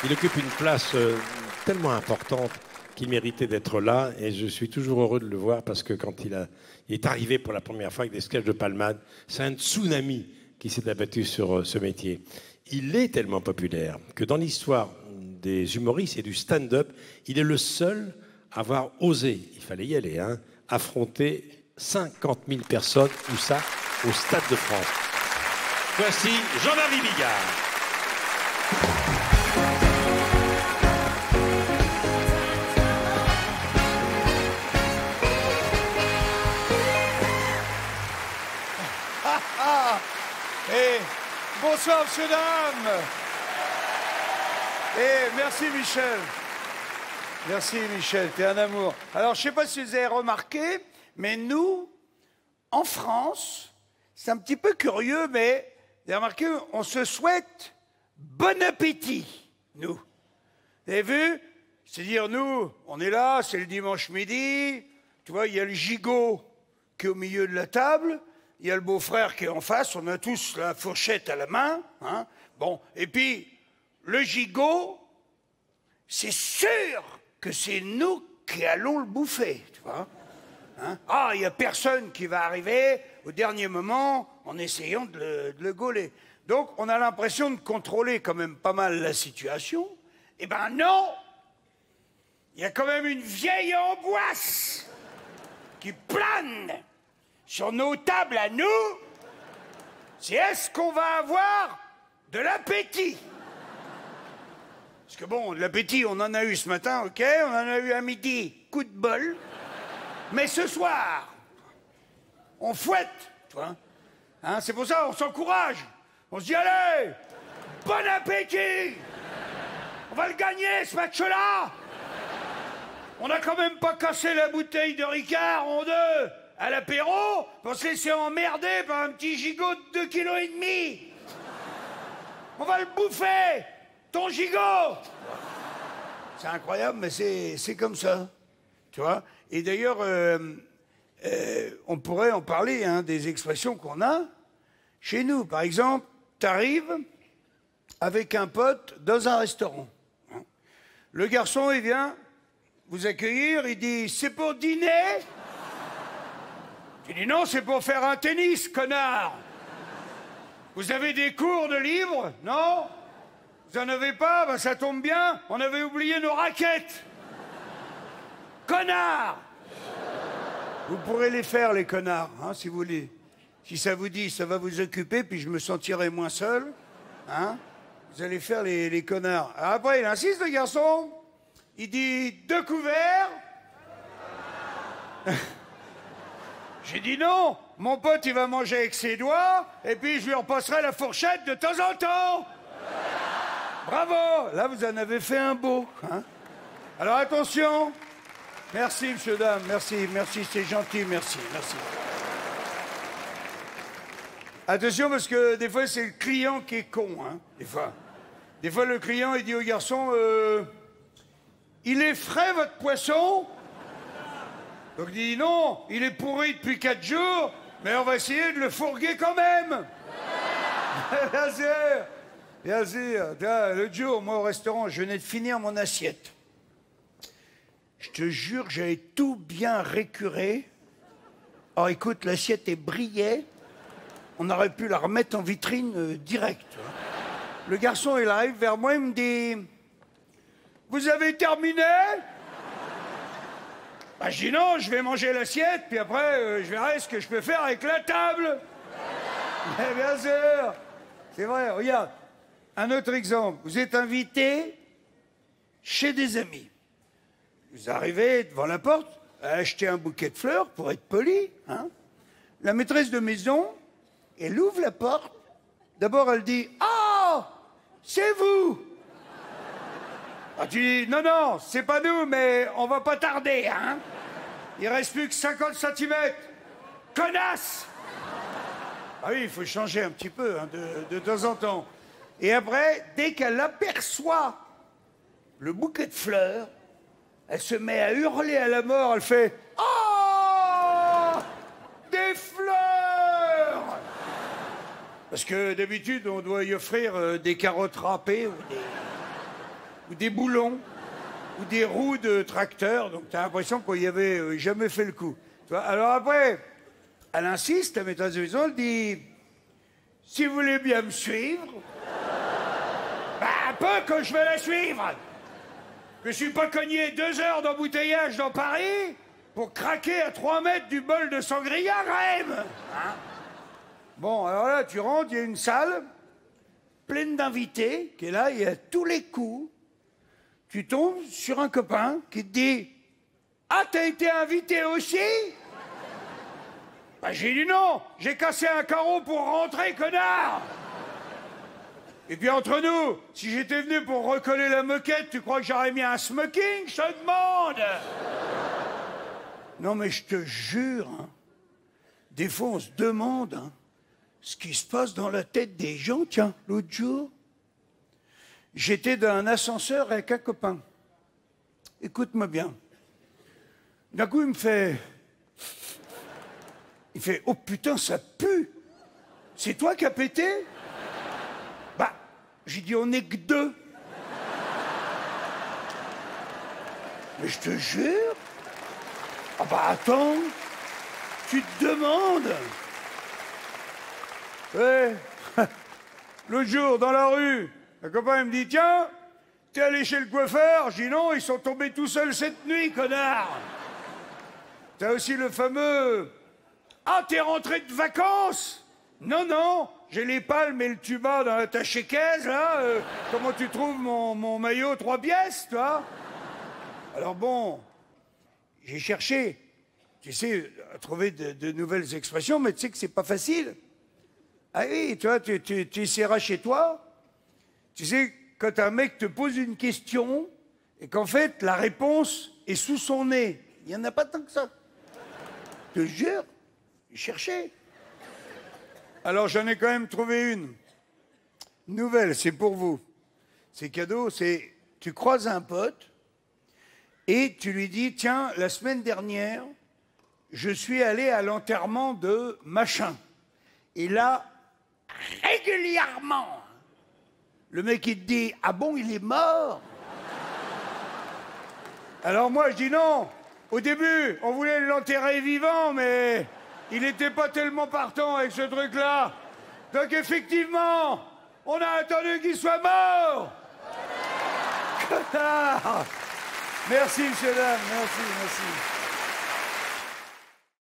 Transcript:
Il occupe une place tellement importante qu'il méritait d'être là. Et je suis toujours heureux de le voir parce que quand il est arrivé pour la première fois avec des sketchs de Palmade, c'est un tsunami qui s'est abattu sur ce métier. Il est tellement populaire que dans l'histoire des humoristes et du stand-up, il est le seul à avoir osé, il fallait y aller, hein, affronter 50 000 personnes, où ça, au Stade de France. Voici Jean-Marie Bigard. Et bonsoir, monsieur, dames. Et merci, Michel. Merci, Michel, t'es un amour. Alors, je ne sais pas si vous avez remarqué, mais nous, en France, c'est un petit peu curieux, mais vous avez remarqué, on se souhaite bon appétit, nous. Vous avez vu? C'est-à-dire, nous, on est là, c'est le dimanche midi, tu vois, il y a le gigot qui est au milieu de la table, il y a le beau-frère qui est en face, on a tous la fourchette à la main, hein. Bon, et puis, le gigot, c'est sûr que c'est nous qui allons le bouffer, tu vois. Hein? Ah, il n'y a personne qui va arriver au dernier moment en essayant de le gauler. Donc, on a l'impression de contrôler quand même pas mal la situation. Eh ben non! Il y a quand même une vieille angoisse qui plane sur nos tables à nous. C'est est-ce qu'on va avoir de l'appétit? Parce que bon, de l'appétit, on en a eu ce matin, ok, on en a eu à midi, coup de bol. Mais ce soir, on fouette, tu vois. Hein, c'est pour ça, on s'encourage. On se dit, allez, bon appétit. On va le gagner, ce match-là. On n'a quand même pas cassé la bouteille de Ricard en deux à l'apéro pour se laisser emmerder par un petit gigot de 2,5 kg. On va le bouffer, ton gigot. C'est incroyable, mais c'est comme ça, tu vois. Et d'ailleurs, on pourrait en parler, hein, des expressions qu'on a chez nous. Par exemple, t'arrives avec un pote dans un restaurant. Le garçon, il vient vous accueillir, il dit « C'est pour dîner ?» Tu dis « Non, c'est pour faire un tennis, connard !» Vous avez des cours de livres? Non? Vous en avez pas? Ben, ça tombe bien, on avait oublié nos raquettes. Connard! Vous pourrez les faire, les connards, hein, si vous voulez. Si ça vous dit, ça va vous occuper, puis je me sentirai moins seul. Hein? Vous allez faire les connards. Alors après, il insiste, le garçon. Il dit 2 couverts. J'ai dit non. Mon pote, il va manger avec ses doigts, et puis je lui repasserai la fourchette de temps en temps. Bravo. Là, vous en avez fait un beau. Hein? Alors attention. Merci, monsieur, dame. Merci, merci, c'est gentil, merci, merci. Attention, parce que des fois, c'est le client qui est con, hein, des fois. Des fois, le client, il dit au garçon, il est frais, votre poisson? Donc, il dit, non, il est pourri depuis 4 jours, mais on va essayer de le fourguer quand même. Bien sûr, bien sûr. L'autre jour, moi, au restaurant, je venais de finir mon assiette. Je te jure, j'avais tout bien récuré. Alors écoute, l'assiette est brillée. On aurait pu la remettre en vitrine direct. Le garçon, il arrive vers moi, il me dit « Vous avez terminé ?» Bah, je dis non, je vais manger l'assiette, puis après, je verrai ce que je peux faire avec la table. Mais bien sûr. C'est vrai, regarde. Un autre exemple. Vous êtes invité chez des amis. Vous arrivez devant la porte, à acheter un bouquet de fleurs pour être poli. Hein. La maîtresse de maison, elle ouvre la porte. D'abord, elle dit « Oh, c'est vous !» Ah, tu dis « Non, non, c'est pas nous, mais on va pas tarder, hein. Il reste plus que 50 centimètres. Connasse !» Ah oui, il faut changer un petit peu, hein, de temps en temps. Et après, dès qu'elle aperçoit le bouquet de fleurs, elle se met à hurler à la mort, elle fait « Oh, des fleurs !» Parce que d'habitude, on doit y offrir des carottes râpées ou ou des boulons, ou des roues de tracteur. Donc t'as l'impression qu'on y avait jamais fait le coup. Tu vois, alors après, elle insiste, la maîtresse de maison, elle dit, si vous voulez bien me suivre, bah, un peu que je vais la suivre. Je suis pas cogné 2 heures d'embouteillage dans Paris pour craquer à 3 mètres du bol de sangria, quand même. Hein? Bon, alors là, tu rentres, il y a une salle pleine d'invités qui est là, il y a tous les coups. Tu tombes sur un copain qui te dit « Ah, t'as été invité aussi ?» Bah, j'ai dit non, j'ai cassé un carreau pour rentrer, connard. Et puis entre nous, si j'étais venu pour recoller la moquette, tu crois que j'aurais mis un smoking, je te demande? Non mais je te jure, hein, des fois on se demande hein, ce qui se passe dans la tête des gens. Tiens, l'autre jour, j'étais dans un ascenseur avec un copain. Écoute-moi bien. D'un coup, il me fait... Il fait « Oh putain, ça pue! C'est toi qui as pété ?» Bah, j'ai dit « On n'est que 2. » Mais je te jure. Ah bah attends, tu te demandes. Ouais. L'autre jour, dans la rue, un copain il me dit « Tiens, t'es allé chez le coiffeur ?» Je dis « Non, ils sont tombés tout seuls cette nuit, connard !» T'as aussi le fameux... Ah, t'es rentré de vacances? Non, non, j'ai les palmes et le tuba dans la tachécaise, là. Comment tu trouves mon maillot 3 pièces, toi? Alors bon, j'ai cherché, tu sais, à trouver de nouvelles expressions, mais tu sais que c'est pas facile. Ah oui, tu vois, tu essaieras chez toi. Tu sais, quand un mec te pose une question et qu'en fait, la réponse est sous son nez, il n'y en a pas tant que ça. Je te jure. Chercher. Alors j'en ai quand même trouvé une. Nouvelle, c'est pour vous. C'est cadeau, c'est... Tu croises un pote et tu lui dis, tiens, la semaine dernière, je suis allé à l'enterrement de machin. Et là, régulièrement, le mec il te dit, ah bon, il est mort? Alors moi je dis non. Au début, on voulait l'enterrer vivant, mais... il n'était pas tellement partant avec ce truc-là. Donc effectivement, on a attendu qu'il soit mort. Connard. Merci, monsieur, dame. Merci, merci.